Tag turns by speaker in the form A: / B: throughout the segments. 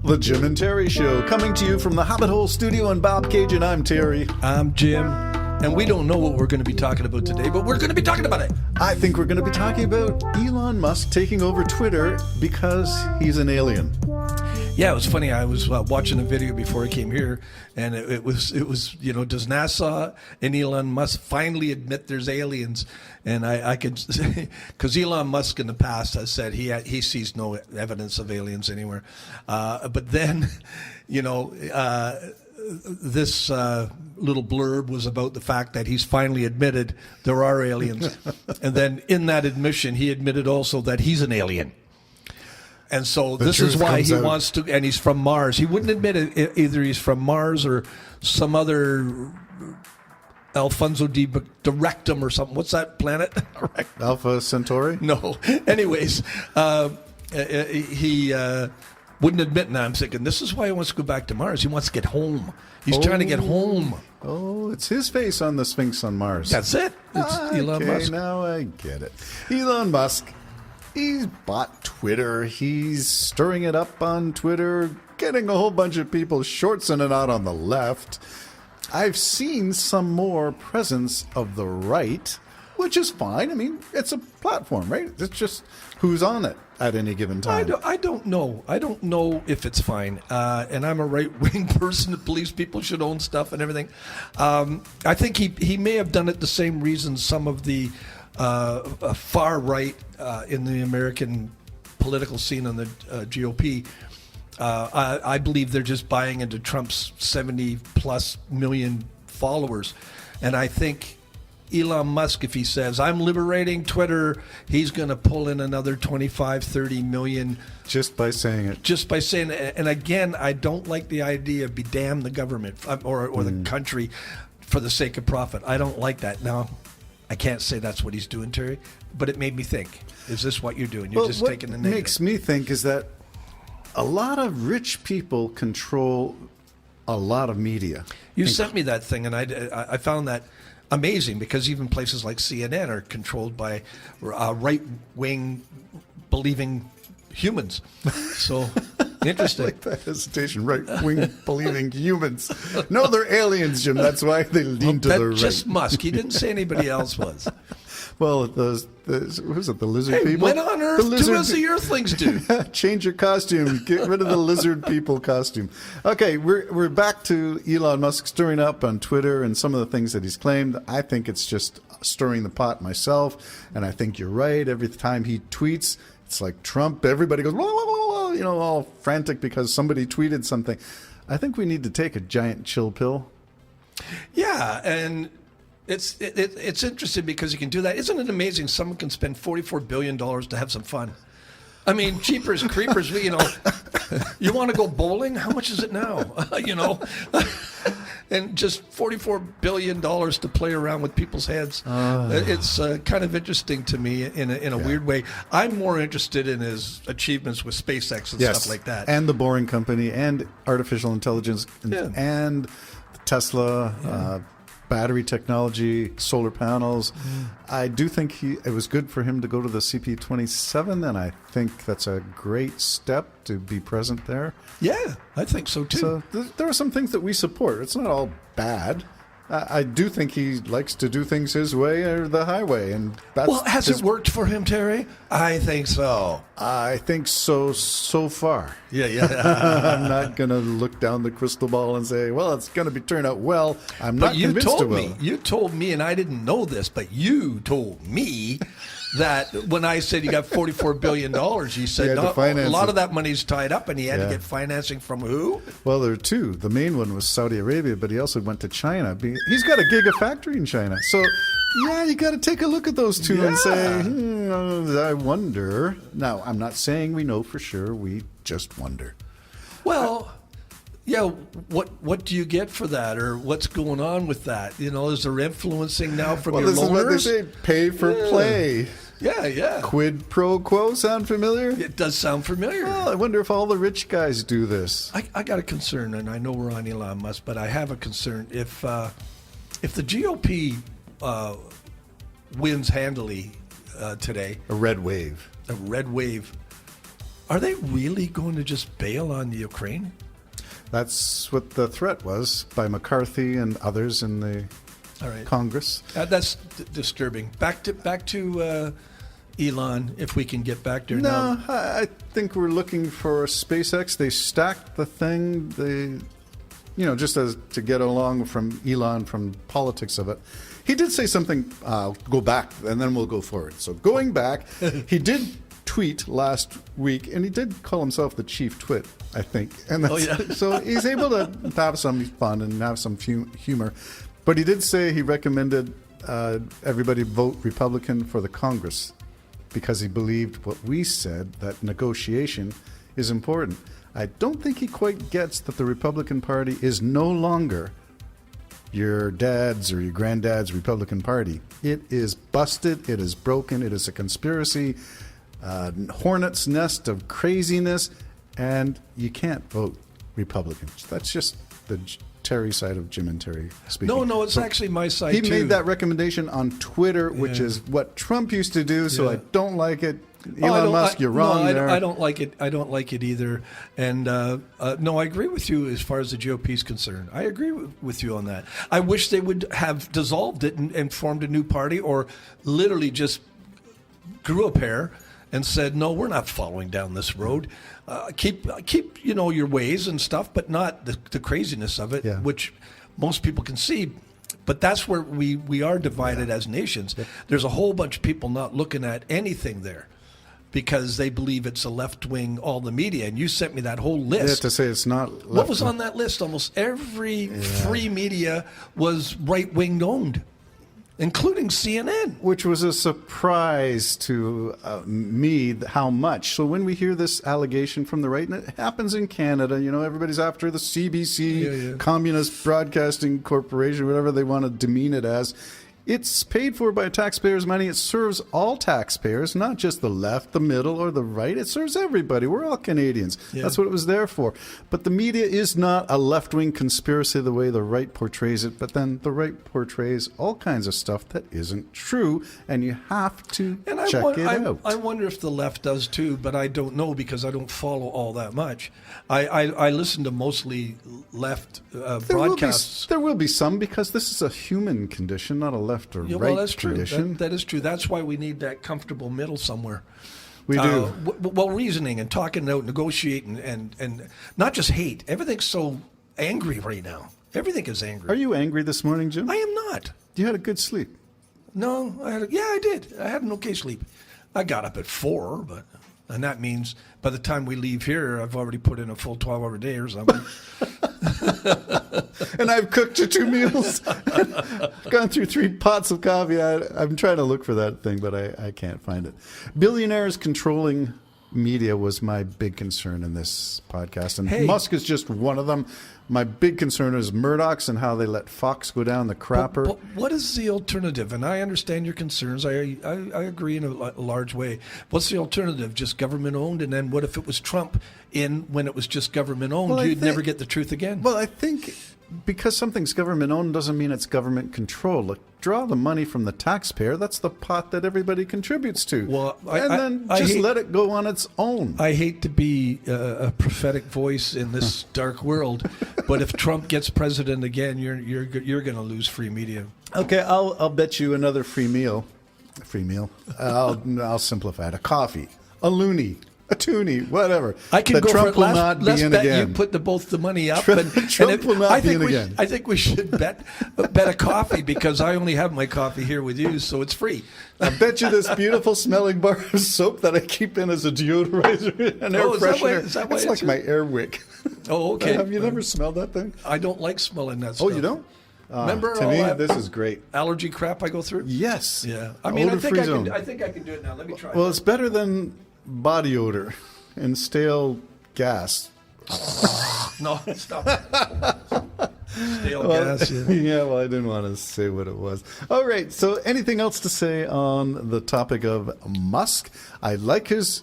A: The Jim and Terry Show, coming to you from the Hobbit Hole Studio in Bob Cage, and I'm Terry.
B: I'm Jim, and we don't know what we're going to be talking about today, but we're going to be talking about it.
A: I think we're going to be talking about Elon Musk taking over Twitter because he's an alien.
B: Yeah, it was funny. I was watching a video before I came here, and it was does NASA and Elon Musk finally admit there's aliens? And I could, because Elon Musk in the past has said he sees no evidence of aliens anywhere, but then, this little blurb was about the fact that he's finally admitted there are aliens, and then in that admission he admitted also that he's an alien. And so this is why he wants to, and he's from Mars. He wouldn't admit it, either he's from Mars or some other Alfonso di Rectum or something. What's that planet?
A: Alpha Centauri?
B: No. Anyways, he wouldn't admit. Now I'm thinking, this is why he wants to go back to Mars. He wants to get home. He's trying to get home.
A: Oh, it's his face on the Sphinx on Mars.
B: That's it. It's Elon Musk.
A: Now I get it. Elon Musk. He's bought Twitter. He's stirring it up on Twitter, getting a whole bunch of people shortsing it out on the left. I've seen some more presence of the right, which is fine. I mean, it's a platform, right? It's just who's on it at any given time.
B: I don't know. I don't know if it's fine. And I'm a right-wing person that believes people should own stuff and everything. I think he may have done it the same reason some of the far right in the American political scene on the GOP. I believe they're just buying into Trump's 70+ million followers. And I think Elon Musk, if he says, I'm liberating Twitter, he's going to pull in another 25, 30 million.
A: Just by saying it.
B: Just by saying it. And again, I don't like the idea of be damn the government or the country for the sake of profit. I don't like that. Now, I can't say that's what he's doing, Terry, but it made me think, is this what you're doing? You're just taking the negative.
A: What makes me think is that a lot of rich people control a lot of media.
B: You sent me that thing, and I found that amazing, because even places like CNN are controlled by right-wing believing humans. So interesting.
A: I like that hesitation. Right-wing believing humans. No, they're aliens, Jim. That's why they lean to the right.
B: Just Musk. He didn't say anybody else was.
A: Well, who's it? The lizard people?
B: When on earth do as the earthlings do?
A: Change your costume. Get rid of the lizard people costume. Okay, we're back to Elon Musk stirring up on Twitter and some of the things that he's claimed. I think it's just stirring the pot myself, and I think you're right. Every time he tweets, it's like Trump. Everybody goes, whoa, whoa, whoa, all frantic because somebody tweeted something. I think we need to take a giant chill pill.
B: Yeah, and it's interesting because you can do that. Isn't it amazing someone can spend $44 billion to have some fun? I mean, cheapers, creepers, you want to go bowling? How much is it now? And just $44 billion to play around with people's heads. It's kind of interesting to me in a weird way. I'm more interested in his achievements with SpaceX and stuff like that.
A: And the Boring Company and artificial intelligence and Tesla, battery technology, solar panels. I do think it was good for him to go to the CP27, and I think that's a great step to be present there.
B: Yeah, I think so too.
A: So there are some things that we support. It's not all bad. I do think he likes to do things his way or the highway, and that's
B: has it worked for him, Terry? I think so.
A: I think so far.
B: Yeah.
A: I'm not going to look down the crystal ball and say, well, it's going to be turn out well. I'm not convinced it will.
B: You told me, and I didn't know this, but you told me that when I said you got $44 billion, you said a lot of that money's tied up, and he had to get financing from who?
A: Well, there are two. The main one was Saudi Arabia, but he also went to China. He's got a gigafactory in China. So, yeah, you got to take a look at those two and say, I wonder. Now, I'm not saying we know for sure. We just wonder.
B: Well, yeah, what do you get for that, or what's going on with that? Is there influencing now from your
A: this
B: loners?
A: Is what they say, pay for play.
B: Yeah.
A: Quid pro quo sound familiar?
B: It does sound familiar.
A: Well, I wonder if all the rich guys do this.
B: I got a concern, and I know we're on Elon Musk, but I have a concern. If the GOP wins handily today,
A: a red wave,
B: Are they really going to just bail on the Ukraine?
A: That's what the threat was by McCarthy and others in the
B: All right.
A: Congress.
B: That's disturbing. Back to Elon, if we can get back there now.
A: No, I think we're looking for SpaceX. They stacked the thing. Just as to get along from Elon from politics of it. He did say something. I'll go back, and then we'll go forward. So going back, he did tweet last week, and he did call himself the chief twit, I think. And so he's able to have some fun and have some humor. But he did say he recommended everybody vote Republican for the Congress because he believed what we said, that negotiation is important. I don't think he quite gets that the Republican Party is no longer your dad's or your granddad's Republican Party. It is busted. It is broken. It is a conspiracy, hornet's nest of craziness, and you can't vote Republican. That's just the Terry side of Jim and Terry speaking.
B: No, it's actually my side
A: he
B: too.
A: He made that recommendation on Twitter, which is what Trump used to do, so I don't like it. Elon Musk, you're wrong there.
B: I don't like it. I don't like it either. And no, I agree with you as far as the GOP is concerned. I agree with you on that. I wish they would have dissolved it and formed a new party, or literally just grew a pair and said, no, we're not following down this road. Keep your ways and stuff, but not the craziness of it, which most people can see. But that's where we are divided as nations. There's a whole bunch of people not looking at anything there because they believe it's a left-wing, all the media. And you sent me that whole list.
A: You have to say it's not left-wing.
B: What was on that list? Almost every free media was right-wing owned, including CNN.
A: Which was a surprise to me, how much. So when we hear this allegation from the right, and it happens in Canada, everybody's after the CBC, Communist Broadcasting Corporation, whatever they want to demean it as. It's paid for by taxpayers' money. It serves all taxpayers, not just the left, the middle, or the right. It serves everybody. We're all Canadians. That's what it was there for. But the media is not a left-wing conspiracy the way the right portrays it. But then the right portrays all kinds of stuff that isn't true, and you have to check it out.
B: I wonder if the left does too, but I don't know because I don't follow all that much. I listen to mostly left broadcasts.
A: There will be some because this is a human condition, not a left or right
B: well, that's true.
A: condition.
B: That is true. That's why we need that comfortable middle somewhere.
A: We do.
B: Well, reasoning and talking out, negotiating, and not just hate. Everything's so angry right now. Everything is angry.
A: Are you angry this morning, Jim?
B: I am not.
A: You had a good sleep.
B: No, I did. I had an okay sleep. I got up at 4, and that means by the time we leave here, I've already put in a full 12-hour day or something.
A: And I've cooked you 2 meals, gone through 3 pots of coffee. I'm trying to look for that thing, but I can't find it. Billionaires controlling media was my big concern in this podcast, and Musk is just one of them. My big concern is Murdoch's and how they let Fox go down the crapper.
B: But what is the alternative? And I understand your concerns. I agree in a large way. What's the alternative? Just government owned? And then what if it was Trump in when it was just government owned?
A: Well,
B: You'd never get the truth again.
A: Well, I think because something's government owned doesn't mean it's government controlled. Look, draw the money from the taxpayer. That's the pot that everybody contributes to. Well, then let it go on its own.
B: I hate to be a prophetic voice in this dark world, but if Trump gets president again, you're going to lose free media.
A: Okay, I'll bet you another free meal. I'll simplify it. A coffee, a loony, a toonie, whatever.
B: I can go
A: Trump
B: for it.
A: Will not
B: let's
A: be in
B: bet
A: again.
B: You put both the money up.
A: Trump will not be in again.
B: I think we should bet a coffee because I only have my coffee here with you, so it's free.
A: I bet you this beautiful smelling bar of soap that I keep in as a deodorizer and air freshener. It's like my air wick.
B: Oh, okay.
A: Have you never smelled that thing?
B: I don't like smelling that stuff.
A: Oh, you don't?
B: Remember
A: to me, this is great.
B: Allergy crap I go through?
A: Yes.
B: Yeah. I mean, I think I can do it now. Let me try.
A: Well, it's better than body odor and stale gas.
B: No, stop it. Stale gas.
A: Yeah, well, I didn't want to say what it was. All right, so anything else to say on the topic of Musk? I like his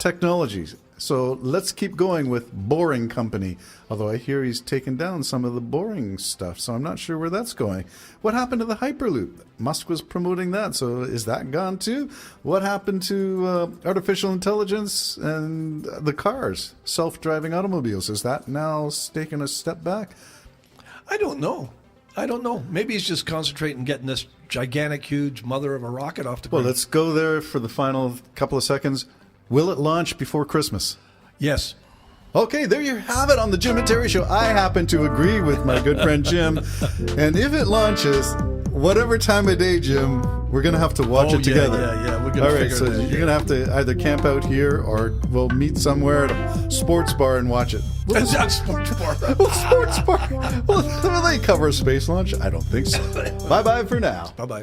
A: technologies. So let's keep going with Boring Company. Although I hear he's taken down some of the boring stuff, so I'm not sure where that's going. What happened to the Hyperloop? Musk was promoting that, so is that gone too? What happened to artificial intelligence and the cars, self-driving automobiles? Is that now taking a step back?
B: I don't know. Maybe he's just concentrating getting this gigantic, huge mother of a rocket off the
A: Well,
B: ground.
A: let's go there for the final couple of seconds. Will it launch before Christmas?
B: Yes.
A: Okay, there you have it on the Jim and Terry Show. I happen to agree with my good friend Jim. And if it launches, whatever time of day, Jim, we're going to have to watch it together.
B: Yeah. We're going to
A: All right,
B: figure
A: so
B: it out.
A: you're going to have to either camp out here or we'll meet somewhere at a sports bar and watch it.
B: That's not sports bar.
A: Well, sports bar. Well, will they cover a space launch? I don't think so. Bye-bye for now.
B: Bye-bye.